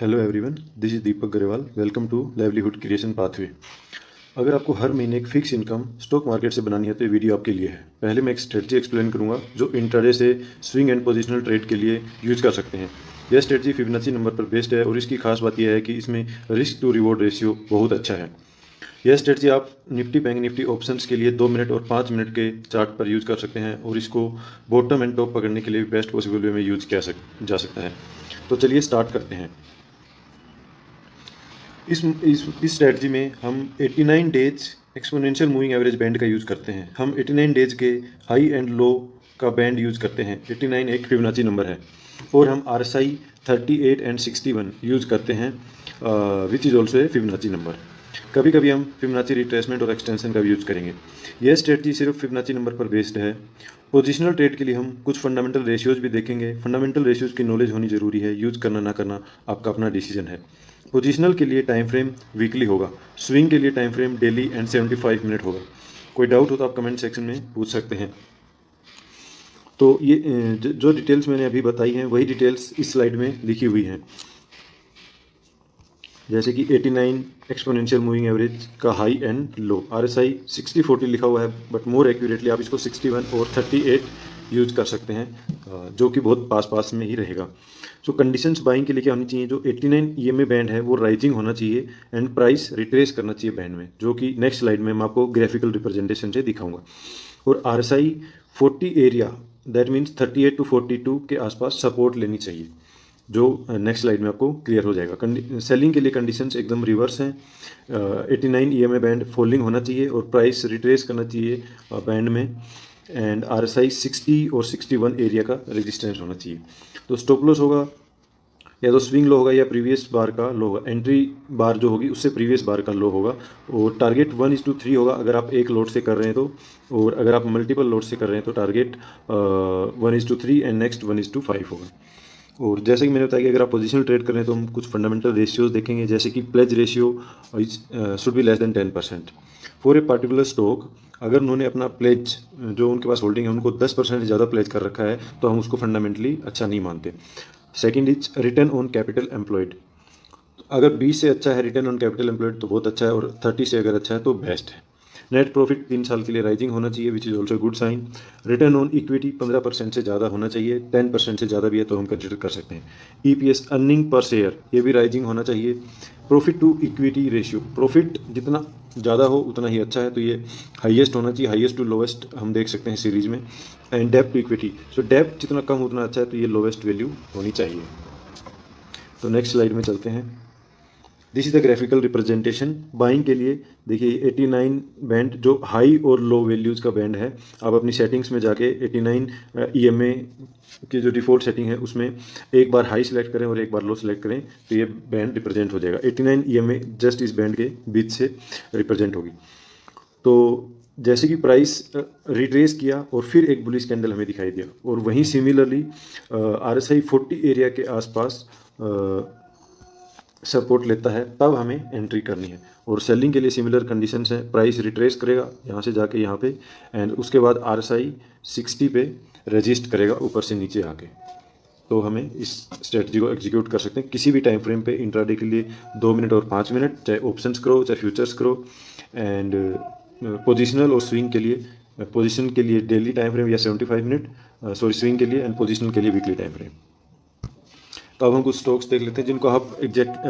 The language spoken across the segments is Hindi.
Hello everyone, this is Deepak Garewal. Welcome to livelihood creation pathway. अगर आपको हर महीने एक फिक्स इनकम स्टॉक मार्केट से बनानी है तो ये वीडियो आपके लिए है। पहले मैं एक स्ट्रेटजी एक्सप्लेन करूंगा जो इंट्राडे से स्विंग एंड पोजिशनल ट्रेड के लिए यूज कर सकते हैं। यह स्ट्रेटजी फिबोनाची नंबर पर बेस्ड है और इसकी खास बात यह है कि इसमें रिस्क टू रिवॉर्ड रेशियो बहुत अच्छा है। यह स्ट्रेटजी आप निफ्टी बैंक निफ्टी ऑप्शंस के लिए 2 मिनट और 5 मिनट के चार्ट पर यूज कर सकते हैं और इसको बॉटम एंड टॉप पकड़ने के लिए बेस्ट पॉसिबल वे में यूज किया जा सकता है। तो चलिए स्टार्ट करते हैं। इस स्ट्रेटजी में हम 89 days exponential moving average band का यूज़ करते हैं। हम 89 डेज के हाई एंड लो का बैंड यूज़ करते हैं। 89 एक फिबोनाची नंबर है और हम RSI 38 एंड 61 यूज़ करते हैं विच is also a Fibonacci number. कभी कभी हम फिबोनाची रिट्रेसमेंट और एक्सटेंशन का भी यूज़ करेंगे। यह स्ट्रेटजी सिर्फ फिबोनाची नंबर पर बेस्ड है। पोजिशनल ट्रेड के लिए हम कुछ फंडामेंटल रेशियोज भी देखेंगे। फंडामेंटल रेशियोज की नॉलेज होनी जरूरी है। यूज़ करना ना करना आपका अपना डिसीजन है। पोजिशनल के लिए टाइम फ्रेम वीकली होगा। स्विंग के लिए time frame daily and 75 minute होगा। कोई डाउट हो तो आप कमेंट सेक्शन में पूछ सकते हैं। तो ये जो डिटेल्स मैंने अभी बताई हैं वही डिटेल्स इस स्लाइड में लिखी हुई हैं। जैसे कि 89 एक्सपोनेंशियल मूविंग एवरेज का हाई एंड लो, RSI 60-40 लिखा हुआ है, बट मोर एक्यूरेटली आप इसको 61 और 38 यूज कर सकते हैं, जो कि बहुत पास पास में ही रहेगा। सो कंडीशंस बाइंग के लिए क्या होनी चाहिए? जो 89 EMA बैंड है वो राइजिंग होना चाहिए एंड प्राइस रिट्रेस करना चाहिए बैंड में, जो कि नेक्स्ट स्लाइड में मैं आपको ग्राफिकल रिप्रेजेंटेशन से दिखाऊंगा। और RSI 40 area, that means 38 to 42 के आसपास सपोर्ट लेनी चाहिए, जो नेक्स्ट स्लाइड में आपको क्लियर हो जाएगा। सेलिंग के लिए कंडीशंस एकदम रिवर्स हैं। 89 EMA बैंड फॉलिंग होना चाहिए और प्राइस रिट्रेस करना चाहिए बैंड में, एंड RSI 60 और 61 एरिया का रेजिस्टेंस होना चाहिए। तो स्टॉप लॉस होगा या तो स्विंग लो होगा या प्रीवियस बार का लो होगा। एंट्री बार जो होगी उससे प्रीवियस बार का लो होगा। और टारगेट 1:3 होगा अगर आप एक लोड से कर रहे हैं तो, और अगर आप मल्टीपल लोड से कर रहे हैं तो टारगेट 1:3 एंड नेक्स्ट 1:5 होगा। और जैसे कि मैंने बताया कि अगर आप पोजिशनल ट्रेड कर रहे हैं तो हम कुछ फंडामेंटल रेशियोज देखेंगे, जैसे कि pledge ratio should be less than 10%। For a particular stock अगर उन्होंने अपना प्लेज जो उनके पास होल्डिंग है उनको 10% से ज़्यादा प्लेज कर रखा है तो हम उसको फंडामेंटली अच्छा नहीं मानते। Second is return on capital employed. अगर 20 से अच्छा है रिटर्न ऑन कैपिटल एम्प्लॉयड तो बहुत अच्छा है, और 30 से अगर अच्छा है तो बेस्ट है। नेट प्रॉफिट 3 साल के लिए राइजिंग होना चाहिए which is also good sign. Return on equity 15% से ज़्यादा होना चाहिए। 10% से ज़्यादा भी है तो हम कंसिडर कर सकते हैं। EPS अर्निंग पर शेयर ये भी राइजिंग होना चाहिए। Profit to equity ratio, profit जितना ज़्यादा हो उतना ही अच्छा है, तो ये हाईएस्ट होना चाहिए। हाईएस्ट टू लोवेस्ट हम देख सकते हैं सीरीज में। एंड डेप्ट टू इक्विटी, सो डेप्ट जितना कम उतना अच्छा है, तो ये लोवेस्ट वैल्यू होनी चाहिए। तो नेक्स्ट स्लाइड में चलते हैं। This is the graphical representation. Buying के लिए देखिए 89 बैंड जो हाई और लो वैल्यूज का बैंड है। आप अपनी सेटिंग्स में जाके 89 EMA की जो डिफ़ॉल्ट सेटिंग है उसमें एक बार हाई सेलेक्ट करें और एक बार लो सेलेक्ट करें तो ये बैंड रिप्रेजेंट हो जाएगा। 89 EMA जस्ट इस बैंड के बीच से रिप्रेजेंट होगी। तो जैसे कि प्राइस रिट्रेस किया और फिर एक बुलिश कैंडल हमें दिखाई दिया, और वहीं सिमिलरली RSI 40 एरिया के आसपास सपोर्ट लेता है, तब हमें एंट्री करनी है। और सेलिंग के लिए सिमिलर कंडीशंस हैं। प्राइस रिट्रेस करेगा यहाँ से जाके यहाँ पे, एंड उसके बाद RSI 60 पे रजिस्ट करेगा ऊपर से नीचे आके, तो हमें इस स्ट्रेटजी को एग्जीक्यूट कर सकते हैं किसी भी टाइम फ्रेम पे इंट्राडे के लिए 2 मिनट और 5 मिनट, चाहे ऑप्शंस करो चाहे फ्यूचर्स करो। एंड पोजिशनल और स्विंग के लिए, पोजिशन के लिए डेली टाइम फ्रेम या 75 मिनट, सॉरी स्विंग के लिए, एंड पोजिशनल के लिए वीकली टाइम फ्रेम। तो अब हम कुछ स्टॉक्स देख लेते हैं जिनको आप एग्जैक्ट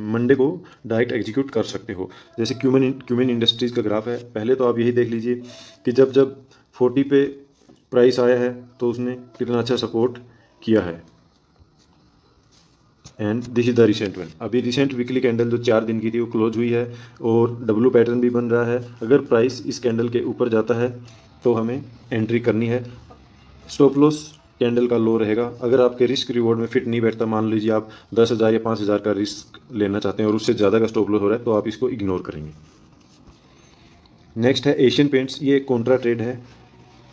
मंडे को डायरेक्ट एग्जीक्यूट कर सकते हो। जैसे क्यूमिन इंडस्ट्रीज़ का ग्राफ है। पहले तो आप यही देख लीजिए कि जब जब 40 पे प्राइस आया है तो उसने कितना अच्छा सपोर्ट किया है। And this is the recent one. अभी रिसेंट वीकली कैंडल जो 4 दिन की थी वो क्लोज हुई है और डब्ल्यू पैटर्न भी बन रहा है। अगर प्राइस इस कैंडल के ऊपर जाता है तो हमें एंट्री करनी है। स्टॉप लॉस कैंडल का लो रहेगा। अगर आपके रिस्क रिवॉर्ड में फिट नहीं बैठता, मान लीजिए आप 10,000 या 5,000 का रिस्क लेना चाहते हैं और उससे ज़्यादा का स्टॉप लॉस हो रहा है, तो आप इसको इग्नोर करेंगे। नेक्स्ट है एशियन पेंट्स। ये कॉन्ट्रा ट्रेड है।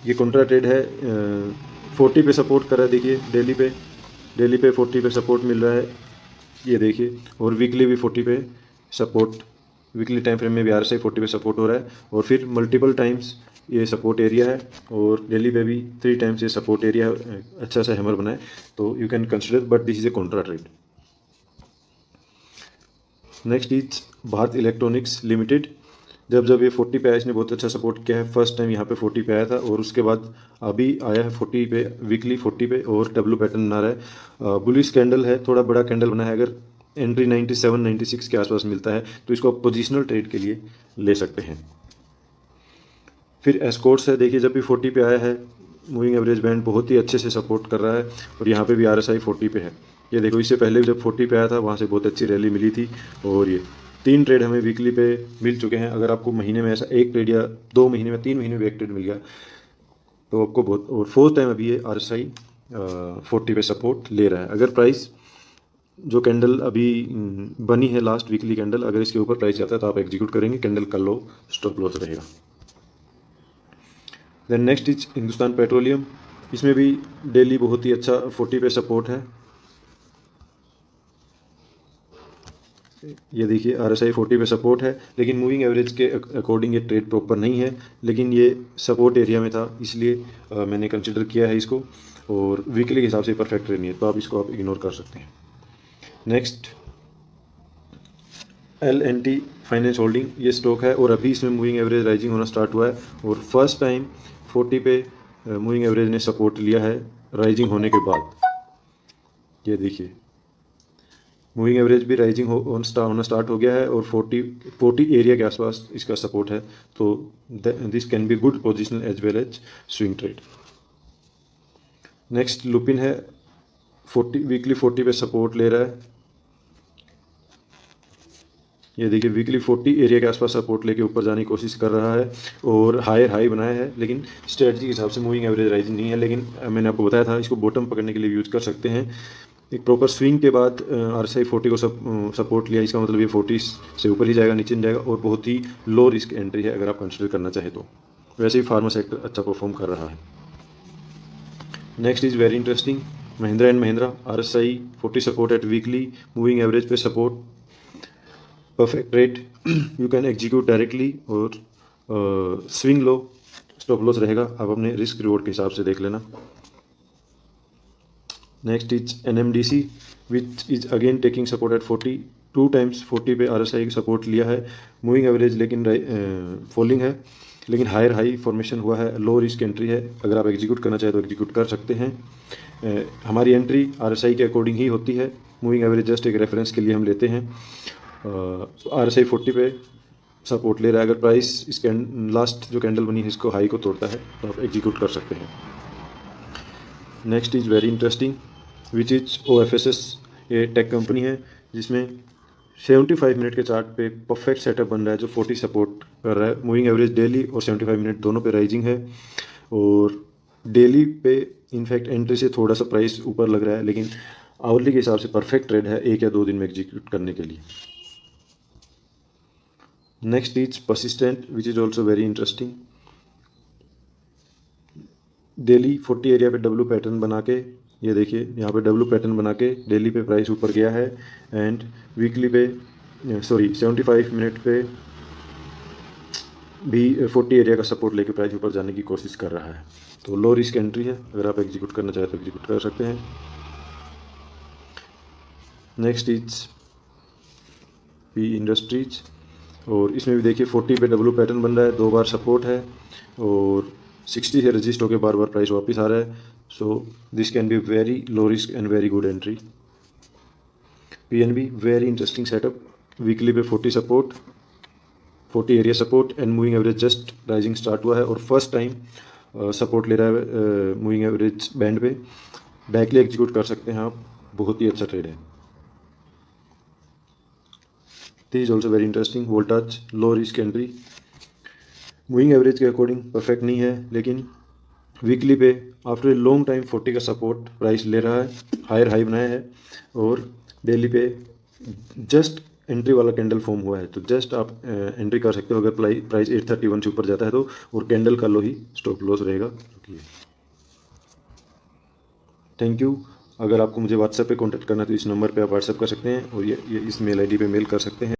ये कॉन्ट्रा ट्रेड है, 40 पे सपोर्ट कर रहा है। देखिए डेली पे 40 पे सपोर्ट मिल रहा है, ये देखिए। और वीकली भी 40 पे सपोर्ट, वीकली टाइम फ्रेम में भी RSI 40 पे सपोर्ट हो रहा है, और फिर मल्टीपल टाइम्स ये सपोर्ट एरिया है, और डेली पे भी 3 टाइम्स ये सपोर्ट एरिया अच्छा सा हैमर बना है। तो you can consider, but this is a Contra trade. Next is Bharat electronics limited. जब ये 40 पे आया, इसने बहुत अच्छा सपोर्ट किया है। फर्स्ट टाइम यहाँ पे 40 पे आया था और उसके बाद अभी आया है 40 पे, वीकली 40 पे, और डब्ल्यू पैटर्न बना रहा है। बुलिश कैंडल है, थोड़ा बड़ा कैंडल बना है। अगर एंट्री 97 96 के आसपास मिलता है तो इसको आप पोजिशनल ट्रेड के लिए ले सकते हैं। फिर एस्कॉर्ट्स है, देखिए जब भी 40 पे आया है, मूविंग एवरेज बैंड बहुत ही अच्छे से सपोर्ट कर रहा है और यहाँ पे भी RSI 40 पे है। ये देखो, इससे पहले भी जब 40 पे आया था वहाँ से बहुत अच्छी रैली मिली थी। और ये 3 ट्रेड हमें वीकली पे मिल चुके हैं। अगर आपको महीने में ऐसा 1 ट्रेड या 2 महीने में, 3 महीने में 1 ट्रेड मिल गया तो आपको बहुत, और 4th टाइम अभी ये RSI 40 पे सपोर्ट ले रहा है। अगर प्राइस जो कैंडल अभी बनी है लास्ट वीकली कैंडल, अगर इसके ऊपर प्राइस जाता है तो आप एग्जीक्यूट करेंगे, कैंडल का लो स्टॉप लॉस रहेगा। Then next is Hindustan Petroleum. इसमें भी डेली बहुत ही अच्छा 40 पे सपोर्ट है। ये देखिए RSI 40 पे सपोर्ट है, लेकिन मूविंग एवरेज के अकॉर्डिंग ये ट्रेड प्रॉपर नहीं है, लेकिन ये सपोर्ट एरिया में था, इसलिए मैंने कंसिडर किया है इसको। और वीकली के हिसाब से परफेक्ट ट्रेड नहीं है, तो आप इसको इग्नोर कर सकते हैं। नेक्स्ट L&T फाइनेंस होल्डिंग, ये स्टॉक है और अभी इसमें मूविंग एवरेज राइजिंग होना स्टार्ट हुआ है और फर्स्ट टाइम 40 पे मूविंग एवरेज ने सपोर्ट लिया है राइजिंग होने के बाद। ये देखिए मूविंग एवरेज भी राइजिंग होना स्टार्ट हो गया है और 40 एरिया के आसपास इसका सपोर्ट है, तो this can be good positional as well as swing trade. Next Lupin है, 40 वीकली 40 पे सपोर्ट ले रहा है। ये देखिए वीकली 40 एरिया के आसपास सपोर्ट लेके ऊपर जाने की कोशिश कर रहा है और हायर हाई बनाया है, लेकिन स्ट्रेटजी के हिसाब से मूविंग एवरेज राइजिंग नहीं है। लेकिन मैंने आपको बताया था इसको बॉटम पकड़ने के लिए यूज़ कर सकते हैं। एक प्रॉपर स्विंग के बाद RSI 40 को सपोर्ट लिया, इसका मतलब ये 40 से ऊपर ही जाएगा, नीचे नहीं जाएगा, और बहुत ही लो रिस्क एंट्री है अगर आप कंसिडर करना चाहें तो। वैसे ही फार्मा सेक्टर अच्छा परफॉर्म कर रहा है। Next is very interesting, Mahindra and Mahindra. RSI 40 support at weekly, moving average पे support, perfect trade you can execute directly और स्विंग लो स्टॉप लॉस रहेगा, आप अपने रिस्क रिवॉर्ड के हिसाब से देख लेना। Next is NMDC which is again taking support at 40, 2 times 40 पे RSI सपोर्ट लिया है। मूविंग एवरेज लेकिन फॉलिंग है, लेकिन हायर हाई फॉर्मेशन हुआ है, लो रिस्क एंट्री है। अगर आप एग्जीक्यूट करना चाहें तो एग्जीक्यूट कर सकते हैं। हमारी एंट्री RSI के अकॉर्डिंग ही होती है, मूविंग एवरेज जस्ट एक रेफरेंस के लिए हम लेते हैं। RSI 40 पे सपोर्ट ले रहा है। अगर प्राइस इस लास्ट जो कैंडल बनी है इसको हाई को तोड़ता है तो आप एग्जीक्यूट कर सकते हैं। Next is very interesting which is OFSS। ये टेक कंपनी है जिसमें 75 मिनट के चार्ट पे परफेक्ट सेटअप बन रहा है जो 40 सपोर्ट कर रहा है। मूविंग एवरेज डेली और 75 मिनट दोनों पे राइजिंग है और डेली पे इनफैक्ट एंट्री से थोड़ा सा प्राइस ऊपर लग रहा है, लेकिन आवरली के हिसाब से परफेक्ट ट्रेड है 1 या 2 दिन में एग्जीक्यूट करने के लिए। Next is persistent which is also very interesting. Daily 40 area पे डब्ल्यू पैटर्न बना के, ये देखिए यहाँ पे डब्ल्यू पैटर्न बना के डेली पे प्राइस ऊपर गया है एंड वीकली पे 75 मिनट पे भी 40 एरिया का सपोर्ट लेके प्राइस ऊपर जाने की कोशिश कर रहा है। तो लो रिस्क एंट्री है, अगर आप एग्जीक्यूट करना चाहें तो एग्जीक्यूट कर सकते हैं। नेक्स्ट इज पी इंडस्ट्रीज और इसमें भी देखिए 40 पे डब्ल्यू पैटर्न बन रहा है, 2 बार सपोर्ट है और 60 से रजिस्ट होकर बार बार प्राइस वापस आ रहा है। So this can be very low risk and very good entry. PNB very interesting setup, weekly पे 40 support, 40 area support and moving average just rising start हुआ है और फर्स्ट टाइम सपोर्ट ले रहा है मूविंग एवरेज बैंड पे। डायरेक्टली एग्जीक्यूट कर सकते हैं आप, बहुत ही अच्छा ट्रेड है। This is also very interesting, Voltas low risk entry, moving average के अकॉर्डिंग परफेक्ट नहीं है, लेकिन वीकली पे आफ्टर ए लॉन्ग टाइम 40 का सपोर्ट प्राइस ले रहा है, हायर हाई बनाया है और डेली पे जस्ट एंट्री वाला कैंडल फॉर्म हुआ है, तो जस्ट आप एंट्री कर सकते हो अगर प्राइस 831 से ऊपर जाता है तो, और कैंडल का लो ही स्टॉप लॉस रहेगा। Thank you. अगर आपको मुझे व्हाट्सएप पे कांटेक्ट करना है तो इस नंबर पे आप व्हाट्सएप कर सकते हैं और ये इस मेल आईडी पे मेल कर सकते हैं।